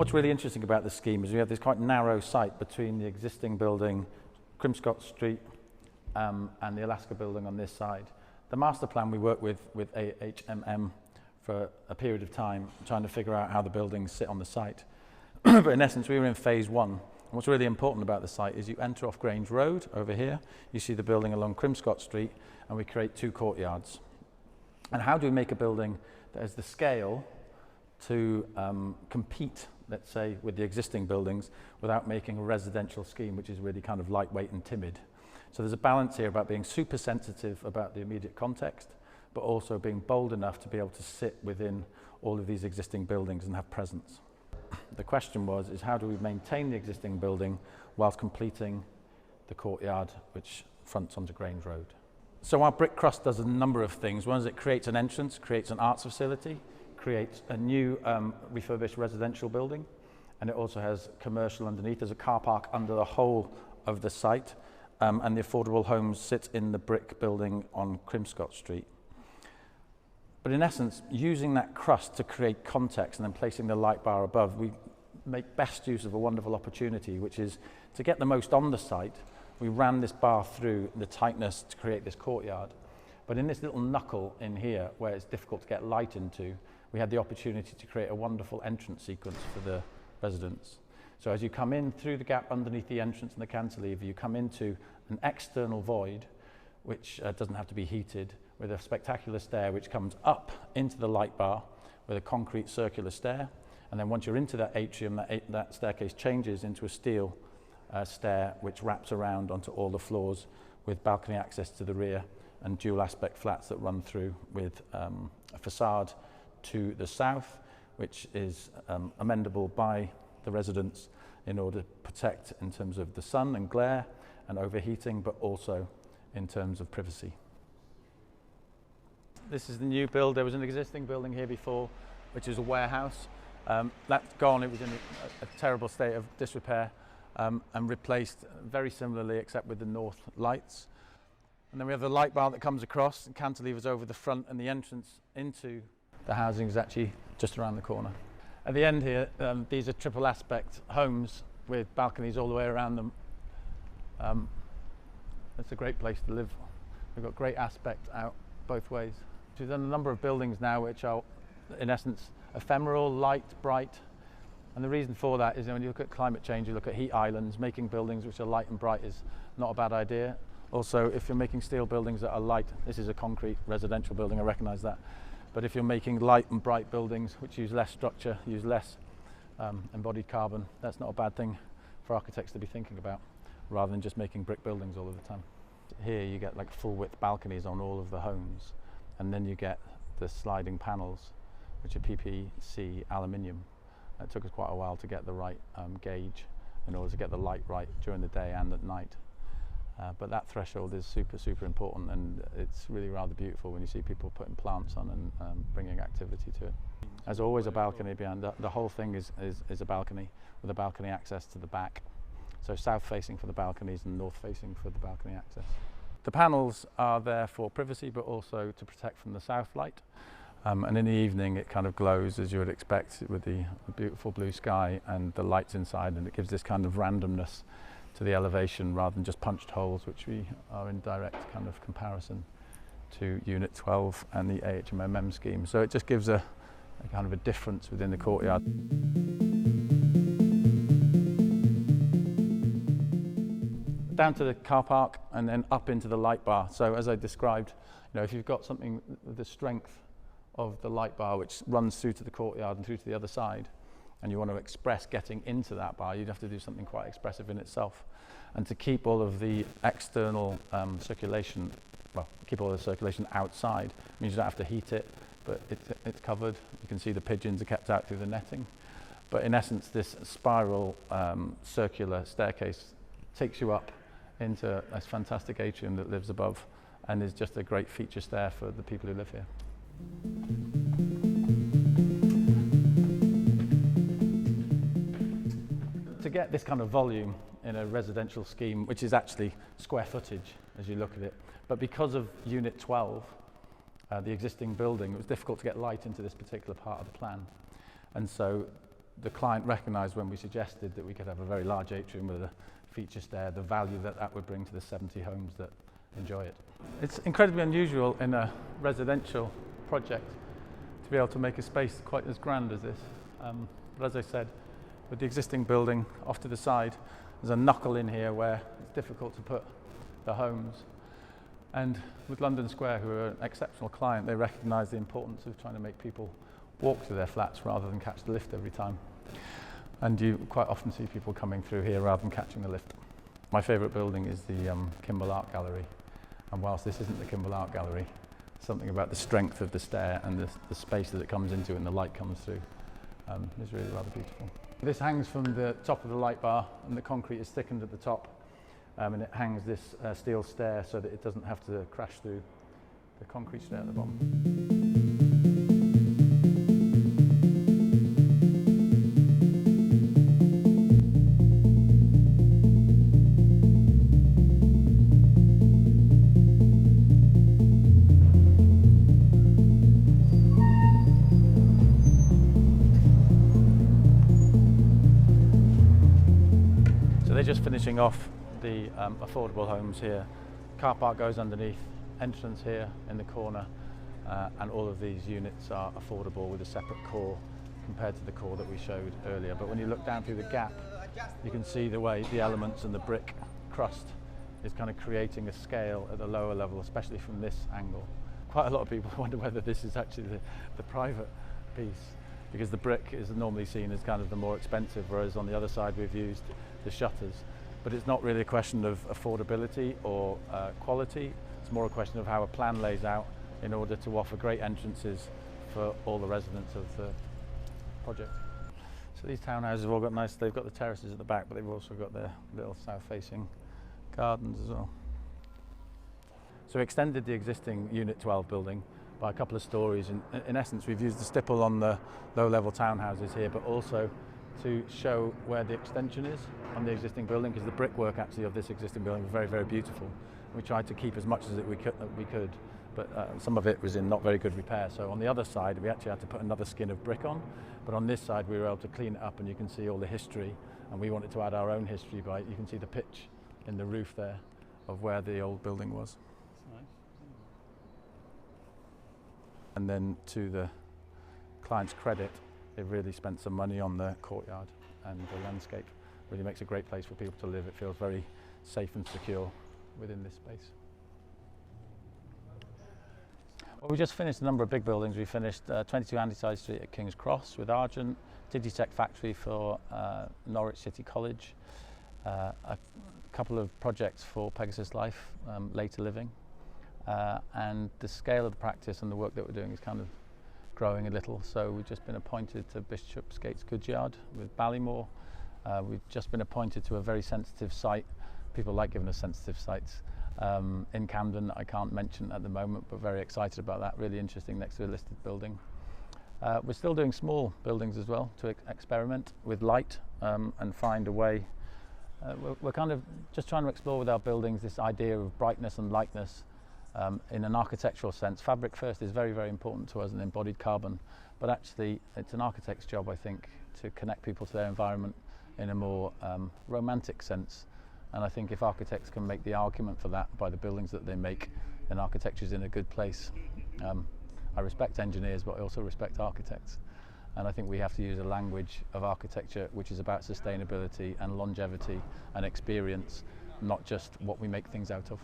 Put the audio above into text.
What's really interesting about this scheme is we have this quite narrow site between the existing building, Crimscott Street, and the Alaska building on this side. The master plan we worked with AHMM for a period of time, trying to figure out how the buildings sit on the site. But in essence, we were in phase one. And what's really important about the site is you enter off Grange Road over here, you see the building along Crimscott Street, and we create 2 courtyards. And how do we make a building that has the scale to compete, let's say, with the existing buildings without making a residential scheme which is really kind of lightweight and timid? So there's a balance here about being super sensitive about the immediate context, but also being bold enough to be able to sit within all of these existing buildings and have presence. The question is how do we maintain the existing building whilst completing the courtyard which fronts onto Grange Road? So our brick crust does a number of things. One is it creates an entrance, creates an arts facility, creates a new refurbished residential building, and it also has commercial underneath. There's a car park under the whole of the site, and the affordable homes sit in the brick building on Crimscott Street. But in essence, using that crust to create context and then placing the light bar above, we make best use of a wonderful opportunity, which is to get the most on the site. We ran this bar through the tightness to create this courtyard. But in this little knuckle in here, where it's difficult to get light into, we had the opportunity to create a wonderful entrance sequence for the residents. So as you come in through the gap underneath the entrance and the cantilever, you come into an external void, which doesn't have to be heated, with a spectacular stair which comes up into the light bar with a concrete circular stair. And then once you're into that atrium, that staircase changes into a steel stair which wraps around onto all the floors with balcony access to the rear and dual aspect flats that run through with a facade to the south, which is amendable by the residents in order to protect in terms of the sun and glare and overheating, but also in terms of privacy. This is the new build. There was an existing building here before, which is a warehouse. That's gone. It was in a terrible state of disrepair and replaced very similarly, except with the north lights. And then we have the light bar that comes across and cantilevers over the front, and the entrance into the housing is actually just around the corner. At the end here, these are triple aspect homes with balconies all the way around them. It's a great place to live. We've got great aspect out both ways. We've done a number of buildings now which are, in essence, ephemeral, light, bright. And the reason for that is when you look at climate change, you look at heat islands, making buildings which are light and bright is not a bad idea. Also, if you're making steel buildings that are light, this is a concrete residential building, I recognise that. But if you're making light and bright buildings which use less structure, use less embodied carbon, that's not a bad thing for architects to be thinking about, rather than just making brick buildings all of the time. Here you get like full width balconies on all of the homes, and then you get the sliding panels, which are PPC aluminium. It took us quite a while to get the right gauge in order to get the light right during the day and at night. But that threshold is super, super important, and it's really rather beautiful when you see people putting plants on and bringing activity to it. There's always a balcony behind. The whole thing is a balcony with a balcony access to the back. So south facing for the balconies and north facing for the balcony access. The panels are there for privacy, but also to protect from the south light. And in the evening it kind of glows as you would expect with the beautiful blue sky and the lights inside, and it gives this kind of randomness to the elevation rather than just punched holes, which we are in direct kind of comparison to Unit 12 and the AHMM scheme. So it just gives a kind of a difference within the courtyard. Down to the car park and then up into the light bar. So as I described, if you've got something with the strength of the light bar which runs through to the courtyard and through to the other side, and you want to express getting into that bar, you'd have to do something quite expressive in itself. And to keep all of the external circulation, keep all the circulation outside, means you don't have to heat it, but it's covered. You can see the pigeons are kept out through the netting. But in essence, this spiral circular staircase takes you up into this fantastic atrium that lives above and is just a great feature stair for the people who live here. To get this kind of volume in a residential scheme, which is actually square footage as you look at it, but because of Unit 12, the existing building, it was difficult to get light into this particular part of the plan. And so the client recognised when we suggested that we could have a very large atrium with a feature stair, the value that that would bring to the 70 homes that enjoy it. It's incredibly unusual in a residential project to be able to make a space quite as grand as this. But as I said, with the existing building off to the side, there's a knuckle in here where it's difficult to put the homes. And with London Square, who are an exceptional client, they recognise the importance of trying to make people walk to their flats rather than catch the lift every time. And you quite often see people coming through here rather than catching the lift. My favourite building is the Kimball Art Gallery. And whilst this isn't the Kimball Art Gallery, something about the strength of the stair and the space that it comes into and the light comes through is really rather beautiful. This hangs from the top of the light bar, and the concrete is thickened at the top, and it hangs this steel stair so that it doesn't have to crash through the concrete stair at the bottom. Just finishing off the affordable homes here. Car park goes underneath, entrance here in the corner, and all of these units are affordable with a separate core compared to the core that we showed earlier. But when you look down through the gap, you can see the way the elements and the brick crust is kind of creating a scale at the lower level, especially from this angle. Quite a lot of people wonder whether this is actually the private piece, because the brick is normally seen as kind of the more expensive, whereas on the other side we've used the shutters. But it's not really a question of affordability or quality, it's more a question of how a plan lays out in order to offer great entrances for all the residents of the project. So these townhouses have all got nice, they've got the terraces at the back, but they've also got their little south-facing gardens as well. So we extended the existing Unit 12 building by a couple of stories. In essence, we've used the stipple on the low-level townhouses here, but also to show where the extension is on the existing building, because the brickwork actually of this existing building was very, very beautiful. We tried to keep as much as we could, but some of it was in not very good repair. So on the other side, we actually had to put another skin of brick on, but on this side we were able to clean it up, and you can see all the history, and we wanted to add our own history by, you can see the pitch in the roof there of where the old building was. And then to the client's credit, they've really spent some money on the courtyard and the landscape. Really makes a great place for people to live. It feels very safe and secure within this space. Well, we just finished a number of big buildings. We finished 22 Handyside Street at King's Cross with Argent, Digitech Factory for Norwich City College, a couple of projects for Pegasus Life, Later Living, and the scale of the practice and the work that we're doing is kind of growing a little. So we've just been appointed to Bishopsgate's Goods Yard with Ballymore. We've just been appointed to a very sensitive site. People like giving us sensitive sites in Camden that I can't mention at the moment, but very excited about that. Really interesting, next to a listed building. We're still doing small buildings as well to experiment with light and find a way. We're kind of just trying to explore with our buildings this idea of brightness and lightness in an architectural sense. Fabric first is very, very important to us, and embodied carbon, but actually it's an architect's job, I think, to connect people to their environment in a more romantic sense. And I think if architects can make the argument for that by the buildings that they make, then architecture is in a good place. I respect engineers, but I also respect architects. And I think we have to use a language of architecture which is about sustainability and longevity and experience, not just what we make things out of.